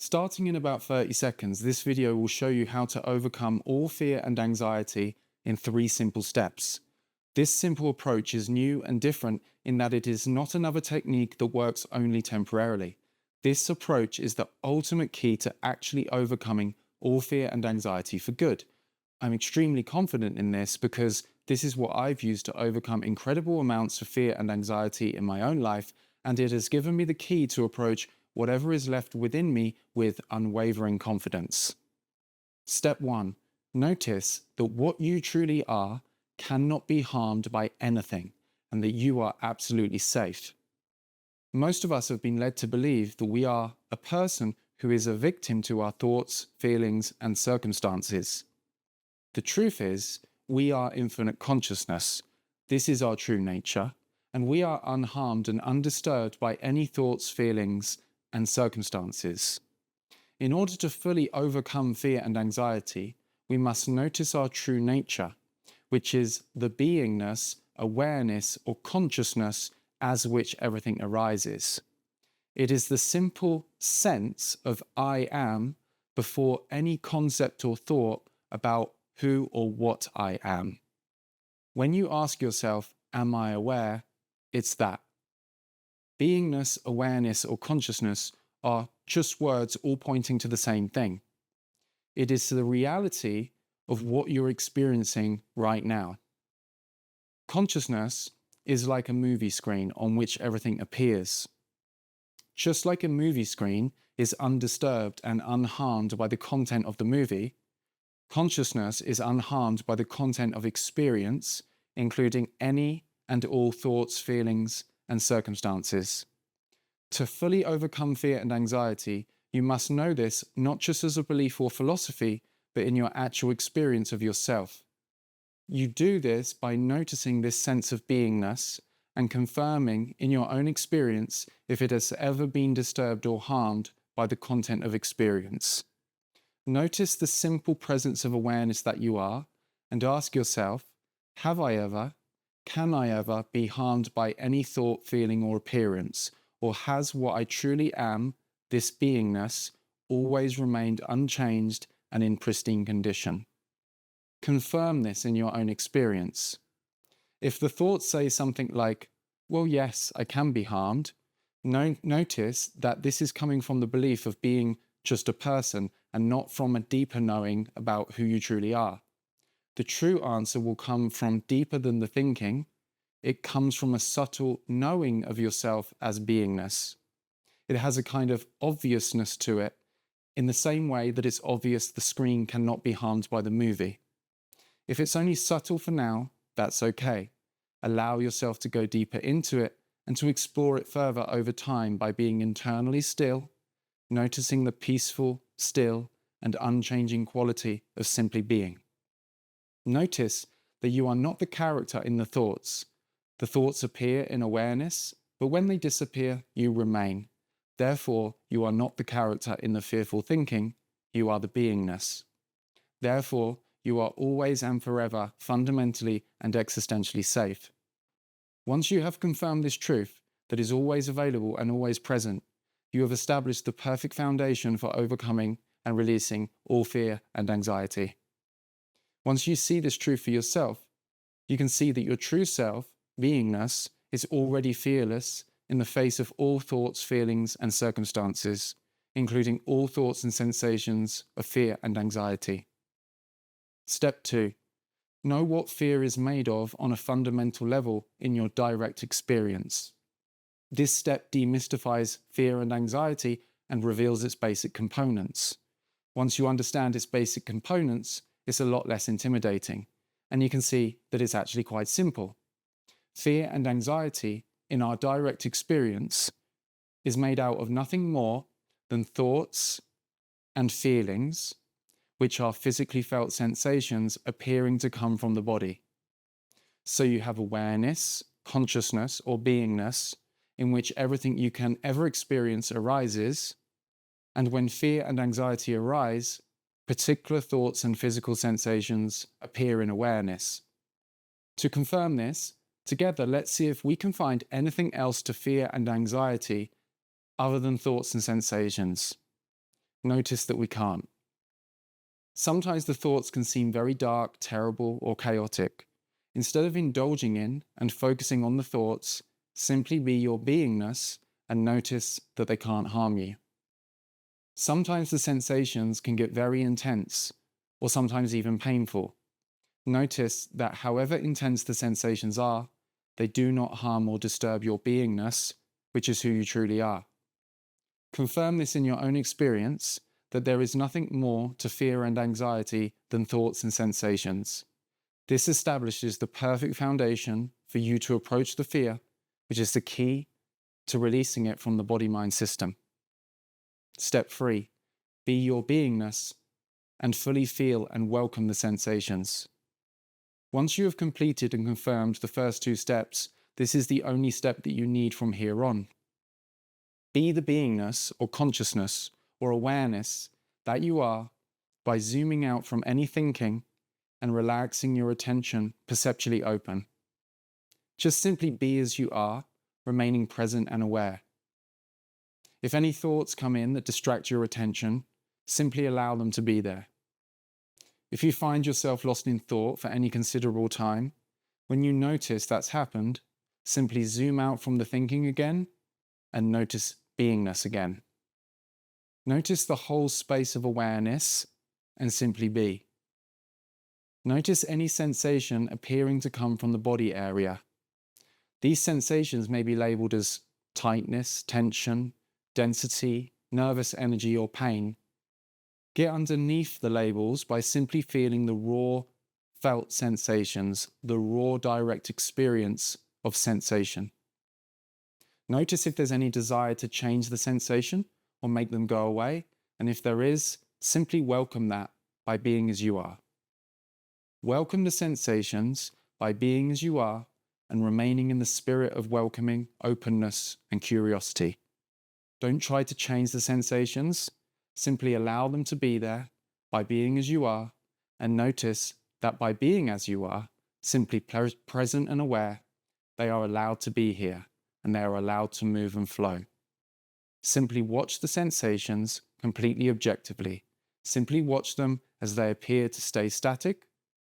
Starting in about 30 seconds, this video will show you how to overcome all fear and anxiety in 3 simple steps. This simple approach is new and different in that it is not another technique that works only temporarily. This approach is the ultimate key to actually overcoming all fear and anxiety for good. I'm extremely confident in this because this is what I've used to overcome incredible amounts of fear and anxiety in my own life, and it has given me the key to approach whatever is left within me with unwavering confidence. Step 1. Notice that what you truly are cannot be harmed by anything and that you are absolutely safe. Most of us have been led to believe that we are a person who is a victim to our thoughts, feelings, and circumstances. The truth is, we are infinite consciousness. This is our true nature, and we are unharmed and undisturbed by any thoughts, feelings, and circumstances. In order to fully overcome fear and anxiety, we must notice our true nature, which is the beingness, awareness, or consciousness as which everything arises. It is the simple sense of I am before any concept or thought about who or what I am. When you ask yourself, am I aware? It's that. Beingness, awareness, or consciousness are just words all pointing to the same thing. It is the reality of what you're experiencing right now. Consciousness is like a movie screen on which everything appears. Just like a movie screen is undisturbed and unharmed by the content of the movie, consciousness is unharmed by the content of experience, including any and all thoughts, feelings, and circumstances. To fully overcome fear and anxiety, you must know this not just as a belief or philosophy, but in your actual experience of yourself. You do this by noticing this sense of beingness and confirming in your own experience if it has ever been disturbed or harmed by the content of experience. Notice the simple presence of awareness that you are and ask yourself, have I ever, can I ever be harmed by any thought, feeling, or appearance? Or has what I truly am, this beingness, always remained unchanged and in pristine condition? Confirm this in your own experience. If the thoughts say something like, well, yes, I can be harmed, notice that this is coming from the belief of being just a person and not from a deeper knowing about who you truly are. The true answer will come from deeper than the thinking. It comes from a subtle knowing of yourself as beingness. It has a kind of obviousness to it, in the same way that it's obvious the screen cannot be harmed by the movie. If it's only subtle for now, that's okay. Allow yourself to go deeper into it and to explore it further over time by being internally still, noticing the peaceful, still, and unchanging quality of simply being. Notice that you are not the character in the thoughts. The thoughts appear in awareness, but when they disappear, you remain. Therefore, you are not the character in the fearful thinking, you are the beingness. Therefore, you are always and forever fundamentally and existentially safe. Once you have confirmed this truth that is always available and always present, you have established the perfect foundation for overcoming and releasing all fear and anxiety. Once you see this truth for yourself, you can see that your true self, beingness, is already fearless in the face of all thoughts, feelings, and circumstances, including all thoughts and sensations of fear and anxiety. Step 2. Know what fear is made of on a fundamental level in your direct experience. This step demystifies fear and anxiety and reveals its basic components. Once you understand its basic components, it's a lot less intimidating, and you can see that it's actually quite simple. Fear and anxiety, in our direct experience, is made out of nothing more than thoughts and feelings, which are physically felt sensations appearing to come from the body. So you have awareness, consciousness, or beingness, in which everything you can ever experience arises, and when fear and anxiety arise, particular thoughts and physical sensations appear in awareness. To confirm this, together let's see if we can find anything else to fear and anxiety other than thoughts and sensations. notice that we can't. Sometimes the thoughts can seem very dark, terrible, or chaotic. Instead of indulging in and focusing on the thoughts, simply be your beingness and notice that they can't harm you. Sometimes the sensations can get very intense, or sometimes even painful. Notice that however intense the sensations are, they do not harm or disturb your beingness, which is who you truly are. Confirm this in your own experience, that there is nothing more to fear and anxiety than thoughts and sensations. This establishes the perfect foundation for you to approach the fear, which is the key to releasing it from the body-mind system. Step 3. Be your beingness and fully feel and welcome the sensations. Once you have completed and confirmed the first 2 steps, this is the only step that you need from here on. Be the beingness or consciousness or awareness that you are by zooming out from any thinking and relaxing your attention perceptually open. Just simply be as you are, remaining present and aware. If any thoughts come in that distract your attention, simply allow them to be there. If you find yourself lost in thought for any considerable time, when you notice that's happened, simply zoom out from the thinking again and notice beingness again. Notice the whole space of awareness and simply be. Notice any sensation appearing to come from the body area. These sensations may be labeled as tightness, tension, density, nervous energy, or pain. Get underneath the labels by simply feeling the raw, felt sensations, the raw, direct experience of sensation. Notice if there's any desire to change the sensation or make them go away, and if there is, simply welcome that by being as you are. Welcome the sensations by being as you are and remaining in the spirit of welcoming, openness, and curiosity. Don't try to change the sensations. Simply allow them to be there by being as you are, and notice that by being as you are, simply present and aware, they are allowed to be here and they are allowed to move and flow. Simply watch the sensations completely objectively. Simply watch them as they appear to stay static,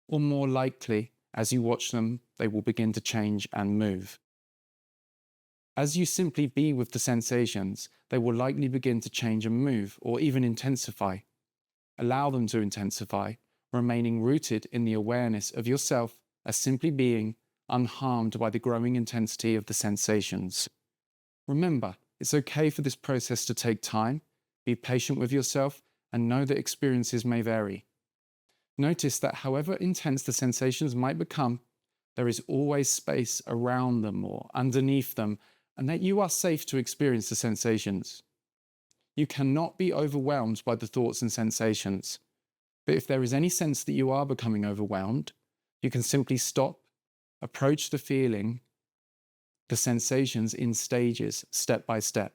or more likely, as you watch them, they will begin to change and move. As you simply be with the sensations, they will likely begin to change and move, or even intensify. Allow them to intensify, remaining rooted in the awareness of yourself as simply being unharmed by the growing intensity of the sensations. Remember, it's okay for this process to take time. Be patient with yourself and know that experiences may vary. Notice that however intense the sensations might become, there is always space around them or underneath them, and that you are safe to experience the sensations. You cannot be overwhelmed by the thoughts and sensations, but if there is any sense that you are becoming overwhelmed, you can simply stop, approach the feeling, the sensations in stages, step by step.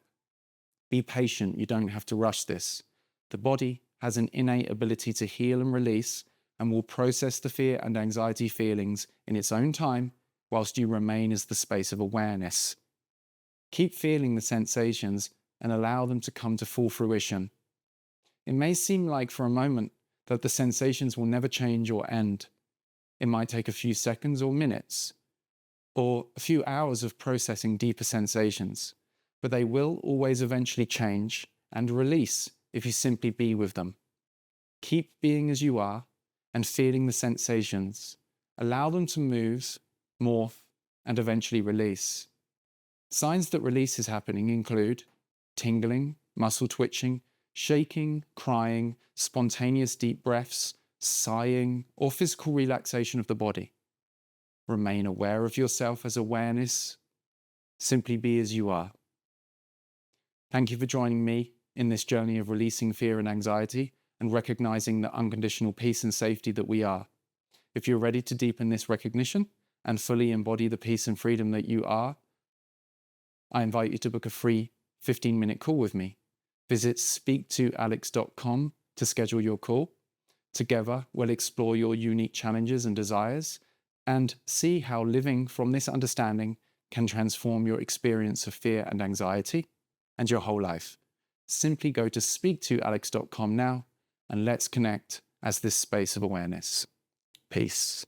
Be patient, you don't have to rush this. The body has an innate ability to heal and release and will process the fear and anxiety feelings in its own time whilst you remain as the space of awareness. Keep feeling the sensations and allow them to come to full fruition. It may seem like for a moment that the sensations will never change or end. It might take a few seconds or minutes, or a few hours of processing deeper sensations, but they will always eventually change and release if you simply be with them. Keep being as you are and feeling the sensations. Allow them to move, morph, and eventually release. Signs that release is happening include tingling, muscle twitching, shaking, crying, spontaneous deep breaths, sighing, or physical relaxation of the body. Remain aware of yourself as awareness. Simply be as you are. Thank you for joining me in this journey of releasing fear and anxiety and recognizing the unconditional peace and safety that we are. If you're ready to deepen this recognition and fully embody the peace and freedom that you are, I invite you to book a free 15-minute call with me. Visit speaktoalex.com to schedule your call. Together, we'll explore your unique challenges and desires and see how living from this understanding can transform your experience of fear and anxiety and your whole life. simply go to speaktoalex.com now and let's connect as this space of awareness. Peace.